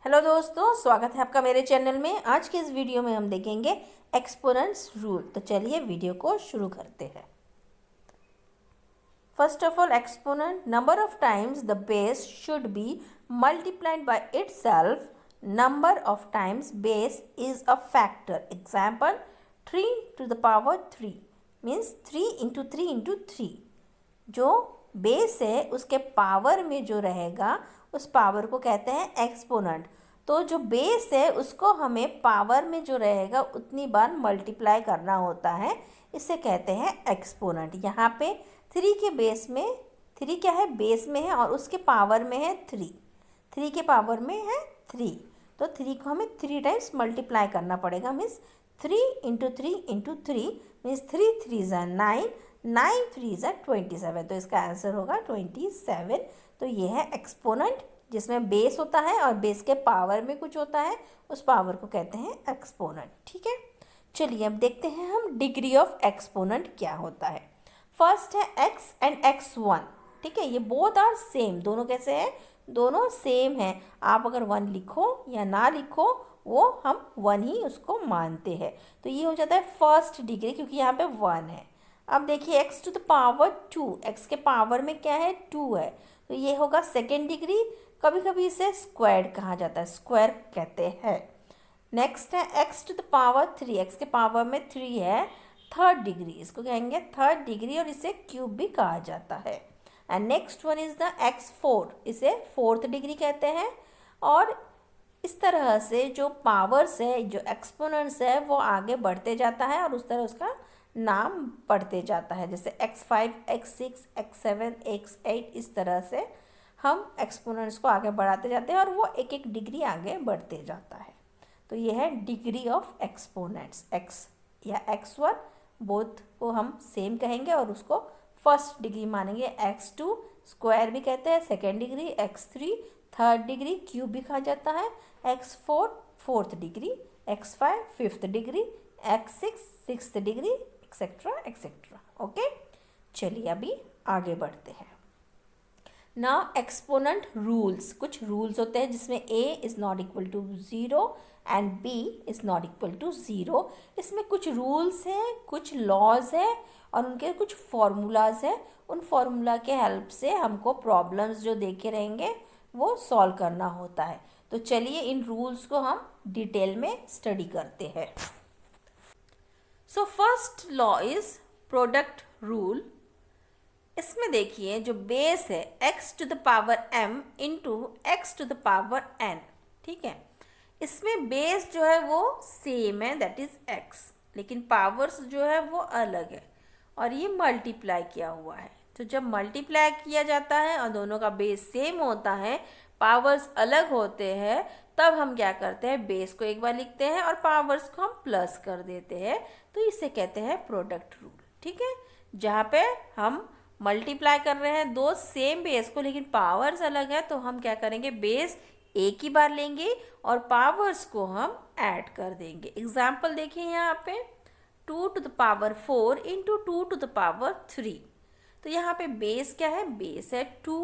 Hello दोस्तों, स्वागत है आपका मेरे चैनल में। आज के इस वीडियो में हम देखेंगे एक्सपोनेंट्स रूल। तो चलिए वीडियो को शुरू करते हैं। First of all, exponent number of times the base should be multiplied by itself. Number of times base is a factor. Example 3 to the power 3 means 3 into 3 into 3। जो base है उसके power में जो रहेगा उस पावर को कहते हैं एक्सपोनेंट। तो जो बेस है उसको हमें पावर में जो रहेगा उतनी बार मल्टीप्लाई करना होता है, इसे कहते हैं एक्सपोनेंट। यहाँ पे 3 के बेस में 3 क्या है, बेस में है और उसके पावर में है 3। 3 के पावर में है 3, तो 3 को हमें 3 टाइम्स मल्टीप्लाई करना पड़ेगा। Means 3 into 3 into 3 means 3 3 9, 9 3 27। तो इसका आंसर होगा 27। तो ये है एक्सपोनेंट जिसमें बेस होता है और बेस के पावर में कुछ होता है, उस पावर को कहते हैं एक्सपोनेंट। ठीक है, चलिए अब देखते हैं हम डिग्री ऑफ एक्सपोनेंट क्या होता है। फर्स्ट है x एंड x1। ठीक है, ये बोथ आर सेम। दोनों कैसे हैं, दोनों सेम हैं। आप अगर 1 लिखो या ना लिखो वो हम 1 ही उसको मानते हैं। तो ये हो जाता है फर्स्ट डिग्री, क्योंकि यहाँ पे 1 है। अब देखिए x to the power 2, x के पावर में क्या है, 2 है, तो ये होगा सेकेंड डिग्री। कभी कभी इसे स्क्वायर्ड कहा जाता है, स्क्वायर कहते हैं। नेक्स्ट है x to the power 3, x के पावर में 3 है, थर्ड डिग्री, इसको कहेंगे थर्ड डिग्री और इसे क्यूब भी कहा जाता है। And next one is the x4, इसे फोर्थ डिग्री कहते हैं। और इस तरह से जो पावर्स है, जो एक्सपोनेंट्स है, वो आगे बढ़ते जाता है और उस तरह उसका नाम बढ़ते जाता है। जैसे x5, x6, x7, x8, इस तरह से हम एक्सपोनेंट्स को आगे बढ़ाते जाते हैं और वो एक एक डिग्री आगे बढ़ते जाता है। तो ये है डिग्री ऑफ एक्सपोनेंट्स। x या x1 बोथ को हम सेम कहेंगे और उसको फर्स्ट डिग्री मानेंगे। x2 स्क्वायर भी कहते हैं, second degree, x3 third degree, cube भी कहा जाता है, x4 fourth degree, x5 fifth degree, x6 sixth degree, etcetera etcetera. Okay, चलिए अभी आगे बढ़ते हैं। Now exponent rules. कुछ रूल्स होते हैं जिसमें a is not equal to 0 and b is not equal to 0। इसमें कुछ रूल्स हैं, कुछ लॉज हैं और उनके कुछ फॉर्मूलाज हैं। उन फार्मूला के हेल्प से हमको प्रॉब्लम्स जो देखे रहेंगे वो सॉल्व करना होता है। तो चलिए इन रूल्स को हम डिटेल में स्टडी करते हैं। So first law is product rule. इसमें देखिए जो बेस है x to the power m into x to the power n। ठीक है, इसमें बेस जो है वो सेम है, दैट इज x, लेकिन पावर्स जो है वो अलग है और ये मल्टीप्लाई किया हुआ है। तो जब मल्टीप्लाई किया जाता है और दोनों का बेस सेम होता है, पावर्स अलग होते हैं, तब हम क्या करते हैं, बेस को एक बार लिखते हैं और पावर्स को हम प्लस कर देते हैं। तो इसे कहते हैं प्रोडक्ट रूल। ठीक है, जहाँ पे हम मल्टीप्लाई कर रहे हैं दो सेम बेस को, लेकिन पावर्स अलग है, तो हम क्या करेंगे, बेस एक ही बार लेंगे और पावर्स को हम ऐड कर देंगे। एग्जाम्पल देखिए यहाँ पे 2 to the power 4 into 2 to the power 3। तो यहाँ पे बेस क्या है, बेस है 2,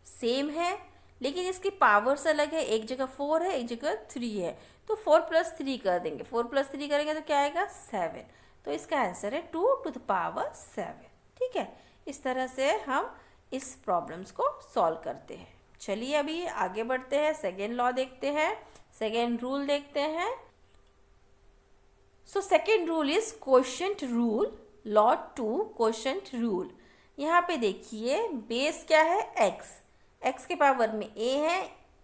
सेम है, लेकिन इसकी पावर्स अलग है। एक जगह 4 है, एक जगह 3 है, तो 4 + 3 कर देंगे। 4 + 3 करेंगे तो क्या आएगा, 7। तो इसका आंसर है 2 to the power 7। ठीक है, इस तरह से हम इस प्रॉब्लम्स को सॉल्व करते हैं। चलिए अभी आगे बढ़ते हैं, सेकेंड लॉ देखते हैं, सेकेंड रूल देखते हैं। So second rule is quotient rule. Law 2 quotient rule. यहाँ पे देखिए बेस क्या है, x के पावर में a है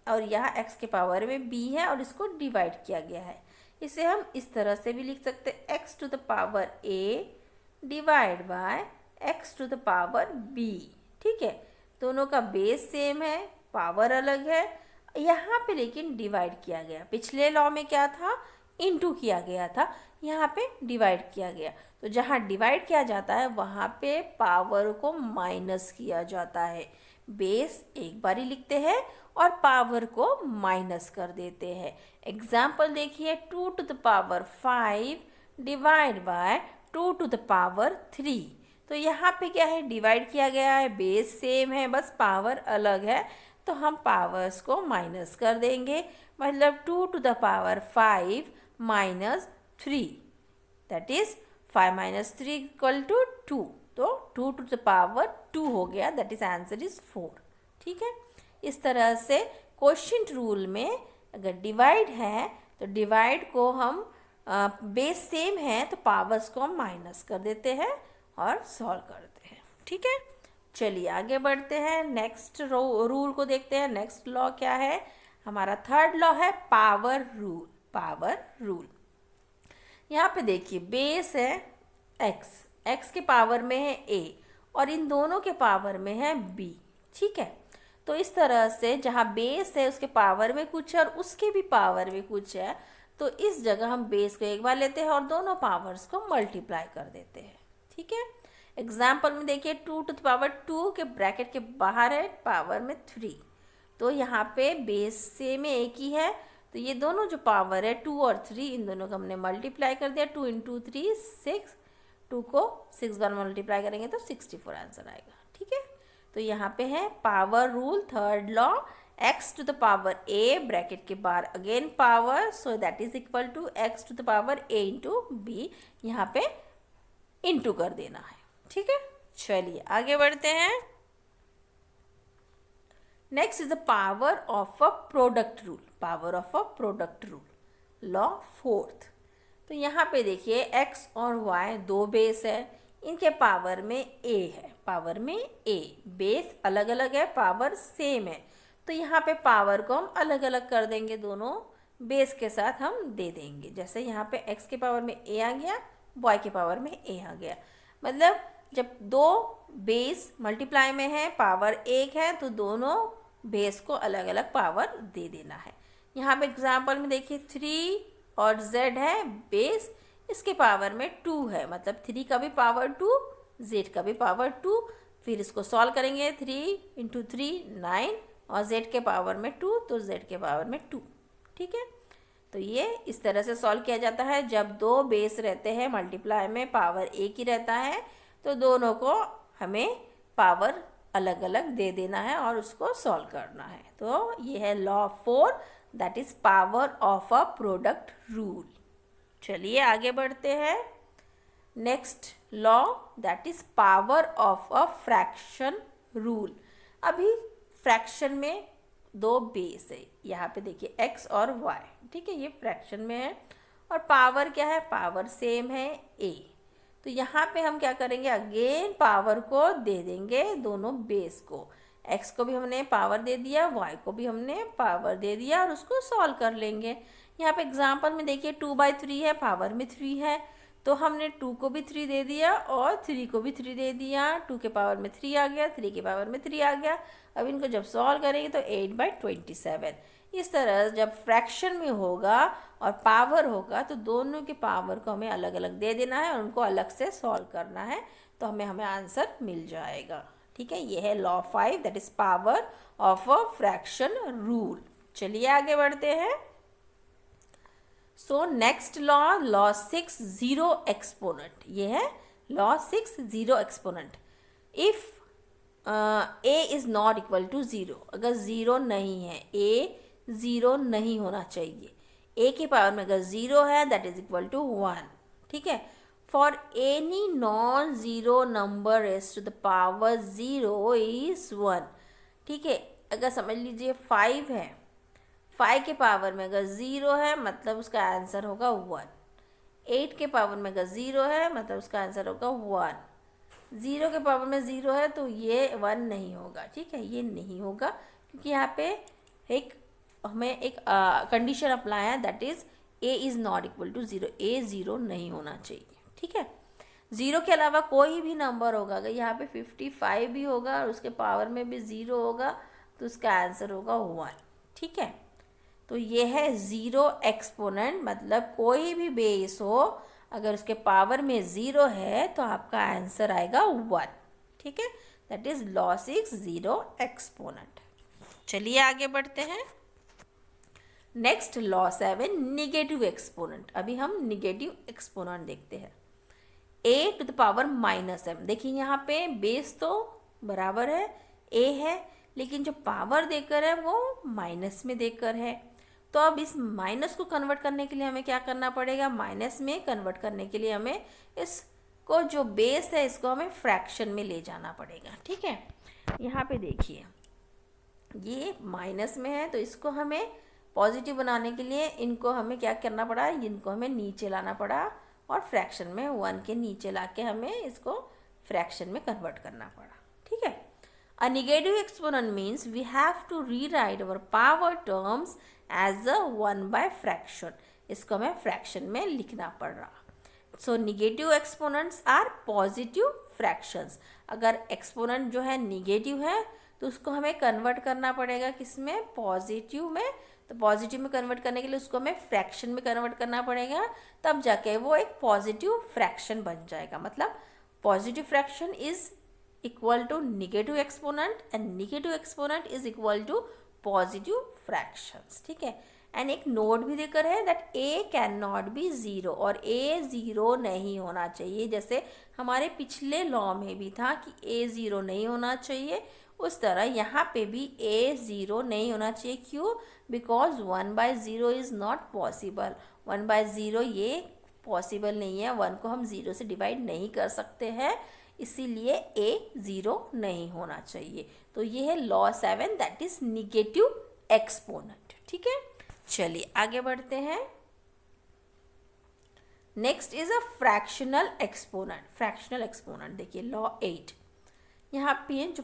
और यहाँ x के पावर में b है और इसको डिवाइड किया गया है। इसे हम इस तरह से भी लिख सकते हैं, x to the power a divide by x to the power b। ठीक है, दोनों का बेस सेम है, पावर अलग है, यहाँ पे लेकिन डिवाइड किया गया। पिछले लॉ में क्या था, इनटू किया गया था, यहाँ पे डिवाइड किया गया। तो जहाँ डिवाइड किया जाता है वहाँ पे पावर को माइनस किया जाता है। बेस एक बार ही लिखते हैं और पावर को माइनस कर देते हैं। एग्जाम्पल देखिए 2 to the power 5 divide by 2 to the power 3। तो यहाँ पे क्या है, डिवाइड किया गया है, बेस सेम है, बस पावर अलग है, तो हम पावर्स को माइनस कर देंगे, मतलब 2 to the power 5 minus 3, that is 5 minus 3 equal to 2, तो 2 to the power 2 हो गया, दैट इज आंसर इज 4। ठीक है, इस तरह से क्वोशिएंट रूल में अगर डिवाइड है तो डिवाइड को हम बेस सेम है तो पावर्स को हम माइनस कर देते हैं और सॉल्व करते हैं। ठीक है, चलिए आगे बढ़ते हैं, नेक्स्ट रूल को देखते हैं। नेक्स्ट लॉ क्या है, हमारा थर्ड लॉ है पावर रूल। पावर रूल, यहाँ पे देखिए बेस है x के पावर में है a और इन दोनों के पावर में है b। ठीक है, तो इस तरह से जहाँ बेस है उसके पावर में कुछ है और उसके भी पावर में कुछ है, तो इस जगह हम बेस को एक बार लेते हैं और दोनों पावर्स को मल्टीप्लाई कर देते हैं। ठीक है, एग्जाम्पल में देखिए 2 to the power 2 के ब्रैकेट के बाहर है पावर में 3, तो यहाँ पे बेस से में एक ही है, तो ये दोनों जो पावर है 2 और 3 इन दोनों को हमने मल्टीप्लाई कर दिया। 2 into 3 6, 2 को 6 बार मल्टीप्लाई करेंगे तो 64 आंसर आएगा। ठीक है, तो यहाँ पे है power rule third law, x to the power a bracket के बाहर again power, so that is equal to x to the power a into b, यहाँ पे इंटू कर देना है। ठीक है, चलिए आगे बढ़ते हैं। Next is the power of a product rule. Power of a product rule, law fourth. तो यहाँ पे देखिए x और y दो बेस है, इनके पावर में a है, पावर में a, बेस अलग अलग है पावर सेम है, तो यहाँ पे पावर को हम अलग अलग कर देंगे, दोनों बेस के साथ हम दे देंगे। जैसे यहाँ पे x के पावर में a आ गया, y के पावर में a आ गया, मतलब जब दो बेस मल्टीप्लाई में है पावर एक है तो दोनों बेस को अलग अलग पावर दे देना है। यहाँ पे एग्जाम्पल में देखिए 3 और z है बेस, इसके पावर में 2 है, मतलब 3 का भी पावर 2, z का भी पावर 2, फिर इसको सॉल्व करेंगे 3 into 3 9 और z के पावर में 2 तो z के पावर में 2। ठीक है, तो ये इस तरह से सॉल्व किया जाता है। जब दो बेस रहते हैं मल्टीप्लाई में पावर एक ही रहता है तो दोनों को हमें पावर अलग अलग दे देना है और उसको सॉल्व करना है। तो ये है law 4, that is power of a product rule. चलिए आगे बढ़ते हैं। Next law that is power of a fraction rule. अभी फ्रैक्शन में दो बेस है, यहाँ पे देखिए x और y। ठीक है, ये फ्रैक्शन में है और पावर क्या है, पावर सेम है a, तो यहाँ पे हम क्या करेंगे, अगेन पावर को दे देंगे दोनों बेस को। x को भी हमने पावर दे दिया, y को भी हमने पावर दे दिया और उसको सॉल्व कर लेंगे। यहाँ पे एग्जाम्पल में देखिए 2/3 है, पावर में 3 है, तो हमने 2 को भी 3 दे दिया और 3 को भी 3 दे दिया। 2 के पावर में 3 आ गया, 3 के पावर में 3 आ गया। अब इनको जब सॉल्व करेंगे तो 8/27। इस तरह जब फ्रैक्शन में होगा और पावर होगा तो दोनों के पावर को हमें अलग अलग दे देना है और उनको अलग से सॉल्व करना है, तो हमें आंसर मिल जाएगा। ठीक है, ये है law 5, that is power of a fraction rule. चलिए आगे बढ़ते हैं। So next law 6 0 exponent. ये है law 6 0 exponent. If a is not equal to 0, अगर 0 नहीं है, a 0 नहीं होना चाहिए, a के पावर में अगर 0 है दैट इज इक्वल टू 1। ठीक है, for any non zero number raise to the power 0 is 1। ठीक है, अगर समझ लीजिए 5 है, 5 के पावर में अगर 0 है मतलब उसका आंसर होगा 1। 8 के पावर में अगर 0 है मतलब उसका आंसर होगा 1। 0 के पावर में 0 है तो ये 1 नहीं होगा। ठीक है, ये नहीं होगा क्योंकि यहाँ पे हमें एक कंडीशन अप्लाई है, that is a is not equal to 0। a 0 नहीं होना चाहिए। ठीक है, 0 के अलावा कोई भी नंबर होगा, अगर यहाँ पे 55 भी होगा और उसके पावर में भी 0 होगा तो उसका आंसर होगा 1। ठीक है, तो ये है 0 एक्सपोनेंट, मतलब कोई भी बेस हो अगर उसके पावर में 0 है तो आपका आंसर आएगा 1। ठीक है, दैट इज लॉ 6 0 एक्सपोनेंट। चलिए आगे बढ़ते हैं। Next law 7 negative exponent. अभी हम निगेटिव एक्सपोनेंट देखते हैं। a to the power -m। देखिए यहाँ पे बेस तो बराबर है a है, लेकिन जो पावर देकर है वो माइनस में देकर है। तो अब इस माइनस को कन्वर्ट करने के लिए हमें क्या करना पड़ेगा, माइनस में कन्वर्ट करने के लिए हमें इसको जो बेस है इसको हमें फ्रैक्शन में ले जाना पड़ेगा। ठीक है, यहाँ पे देखिए ये माइनस में है, तो इसको हमें पॉजिटिव बनाने के लिए इनको हमें क्या करना पड़ा, इनको हमें नीचे लाना पड़ा और फ्रैक्शन में 1 के नीचे लाके हमें इसको फ्रैक्शन में कन्वर्ट करना पड़ा। ठीक है, a negative exponent means we have to rewrite our power terms as a 1 by fraction. इसको हमें फ्रैक्शन में लिखना पड़ रहा। So negative exponents are positive fractions. अगर एक्सपोनेंट जो है नेगेटिव है तो उसको हमें कन्वर्ट करना पड़ेगा किस में, पॉजिटिव में। तो पॉजिटिव में कन्वर्ट करने के लिए उसको हमें फ्रैक्शन में कन्वर्ट करना पड़ेगा, तब जाके वो एक पॉजिटिव फ्रैक्शन बन जाएगा। मतलब positive fraction is equal to negative exponent and negative exponent is equal to positive fractions. ठीक है, एंड एक नोट भी देकर है that a can not be zero, और ए ज़ीरो नहीं होना चाहिए। जैसे हमारे पिछले लॉ में भी था कि ए ज़ीरो नहीं होना चाहिए, उस तरह यहाँ पे भी ए ज़ीरो नहीं होना चाहिए। क्यों? Because 1/0 is not possible. 1/0 ये पॉसिबल नहीं है, 1 को हम 0 से डिवाइड नहीं कर सकते हैं, इसीलिए ए ज़ीरो नहीं होना चाहिए। तो ये है law 7, that is negative exponent. ठीक है, चलिए आगे बढ़ते हैं। Next is a fractional exponent. Fractional exponent देखिए लॉ 8, यहाँ पे जो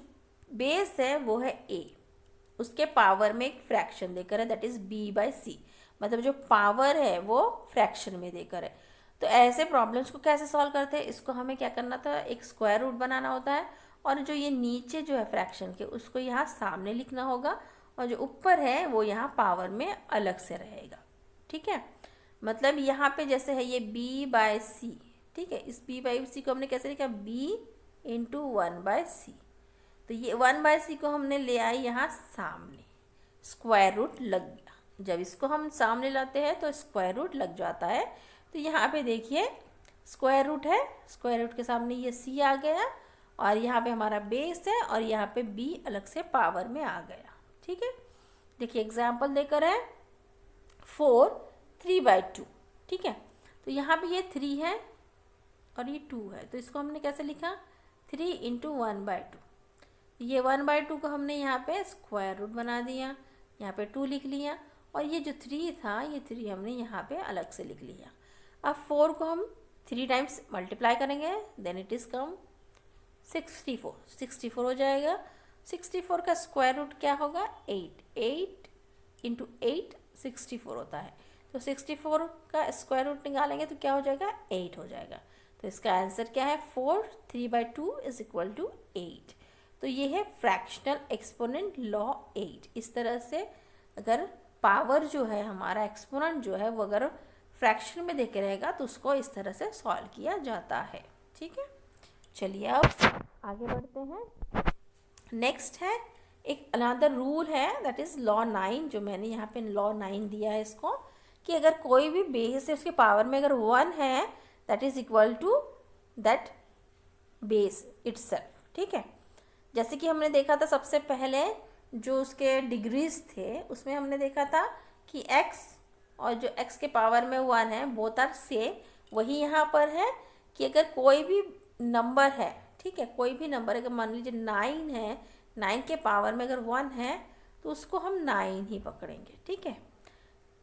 बेस है वो है a, उसके पावर में एक फ्रैक्शन देकर है दैट इज b/c। मतलब जो पावर है वो फ्रैक्शन में देकर है। तो ऐसे प्रॉब्लम्स को कैसे सॉल्व करते हैं, इसको हमें क्या करना था, एक स्क्वायर रूट बनाना होता है, और जो ये नीचे जो है फ्रैक्शन के उसको यहाँ सामने लिखना होगा, और जो ऊपर है वो यहाँ पावर में अलग से रहेगा। ठीक है, मतलब यहाँ पे जैसे है ये b/c। ठीक है, इस b/c को हमने कैसे लिखा, b × 1/c। तो ये 1/c को हमने ले आए यहाँ सामने, स्क्वायर रूट लग गया। जब इसको हम सामने लाते हैं तो स्क्वायर रूट लग जाता है। तो यहाँ पे देखिए स्क्वायर रूट है, स्क्वायर रूट के सामने ये c आ गया, और यहाँ पे हमारा बेस है, और यहाँ पे b अलग से पावर में आ गया। ठीक है, देखिए एग्जाम्पल देकर है 4 3/2। ठीक है, तो यहाँ पे ये 3 है और ये 2 है, तो इसको हमने कैसे लिखा, 3 × 1/2। ये 1/2 को हमने यहाँ पे स्क्वायर रूट बना दिया, यहाँ पे 2 लिख लिया, और ये जो 3 था ये 3 हमने यहाँ पे अलग से लिख लिया। अब 4 को हम 3 टाइम्स मल्टीप्लाई करेंगे, देन इट इज़ कम 64 हो जाएगा। 64 का स्क्वायर रूट क्या होगा, 8 × 8 64 होता है। तो 64 का स्क्वायर रूट निकालेंगे तो क्या हो जाएगा, 8 हो जाएगा। तो इसका आंसर क्या है, 4 3/2 इज इक्वल टू 8। तो ये है फ्रैक्शनल एक्सपोनेंट लॉ 8। इस तरह से अगर पावर जो है हमारा एक्सपोनेंट जो है वो अगर फ्रैक्शन में देके रहेगा तो उसको इस तरह से सॉल्व किया जाता है। ठीक है, चलिए अब आगे बढ़ते हैं। नेक्स्ट है एक अनदर रूल है दैट इज़ लॉ 9, जो मैंने यहाँ पे लॉ 9 दिया है इसको, कि अगर कोई भी बेस है उसके पावर में अगर 1 है that is equal to that base itself. ठीक है, जैसे कि हमने देखा था सबसे पहले जो उसके डिग्रीज थे उसमें हमने देखा था कि x और जो x के पावर में 1 है बोथ आर सेम। वही यहाँ पर है कि अगर कोई भी नंबर है, ठीक है, कोई भी नंबर अगर मान लीजिए 9 है, 9 के पावर में अगर 1 है तो उसको हम 9 ही पकड़ेंगे। ठीक है,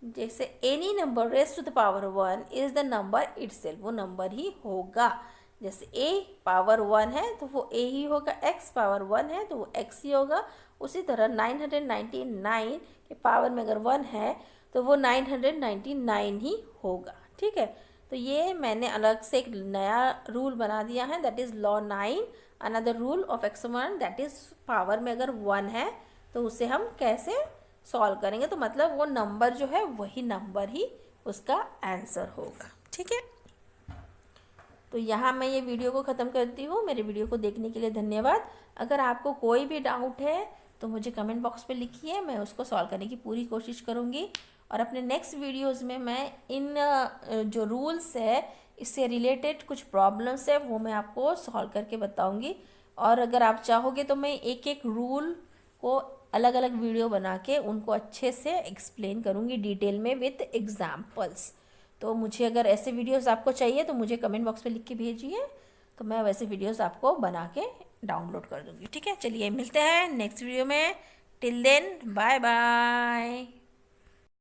जैसे any number raise to the power 1 is the number itself, वो नंबर ही होगा। जैसे a पावर 1 है तो वो a ही होगा, x पावर 1 है तो वो x ही होगा। उसी तरह 999 के पावर में अगर 1 है तो वो 999 ही होगा। ठीक है, तो ये मैंने अलग से एक नया रूल बना दिया है that is law 9। Another rule of exponent that is power में अगर 1 है तो उसे हम कैसे सॉल्व करेंगे, तो मतलब वो नंबर जो है वही नंबर ही उसका आंसर होगा। ठीक है, तो यहाँ मैं ये वीडियो को ख़त्म करती हूँ। मेरे वीडियो को देखने के लिए धन्यवाद। अगर आपको कोई भी डाउट है तो मुझे कमेंट बॉक्स पे लिखिए, मैं उसको सॉल्व करने की पूरी कोशिश करूँगी। और अपने नेक्स्ट वीडियोज़ में मैं इन जो रूल्स है इससे रिलेटेड कुछ प्रॉब्लम्स है वो मैं आपको सॉल्व करके बताऊँगी। और अगर आप चाहोगे तो मैं एक एक रूल को अलग अलग वीडियो बना के उनको अच्छे से एक्सप्लेन करूँगी डिटेल में विथ एग्जाम्पल्स। तो मुझे अगर ऐसे वीडियोस आपको चाहिए तो मुझे कमेंट बॉक्स में लिख के भेजिए, तो मैं वैसे वीडियोस आपको बना के डाउनलोड कर दूँगी। ठीक है, चलिए मिलते हैं नेक्स्ट वीडियो में। Till then bye bye.